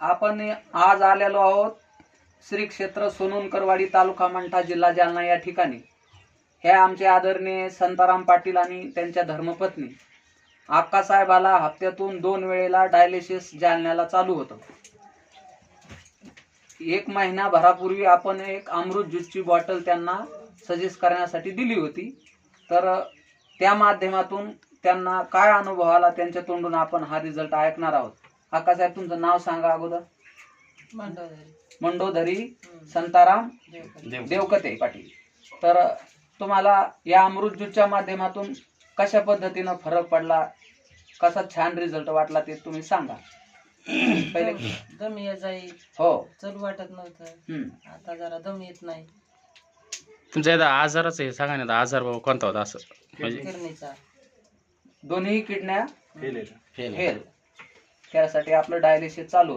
आपण आज आलेलो आहोत श्री क्षेत्र सोनूनकरवाडी, तालुका मंठा, जिल्हा जालना या ठिकाणी. हे आमचे आदरणीय संताराम पाटील आणि त्यांच्या धर्मपत्नी अक्कासाहेबाला हप्त्यातून 2 वेळेला डायलिसिस जालन्याला चालू होतं. 1 महिनाभरापूर्वी आपण एक अमृत ज्यूसची बॉटल त्यांना सजेस्ट करण्यासाठी दिली होती. तर त्या माध्यमातून त्यांना काय अनुभव आला त्यांच्या तोंडून आपण हा रिझल्ट ऐकणार आहोत. अक्कासाहेब, तुमचं नाव सांगा अगोदर. मंडोधरी संताराम देवकते पाटील. तर तुम्हाला या अमृत ज्यूसच्या माध्यमातून कशा पद्धतीनं फरक पडला, कसा छान रिझल्ट वाटला ते तुम्ही सांगा. पहिले दम येत जाई, हो, चलू वाटत नव्हतं, आता जरा दम येत नाही. तुमचा एकदा आजारच आहे सांगा ना, आजार बाबा कोणता होता असं म्हणजे? किडनीचा दोन्ही किडन्या फेल, त्यासाठी आपलं डायलिसिस चालू होतं.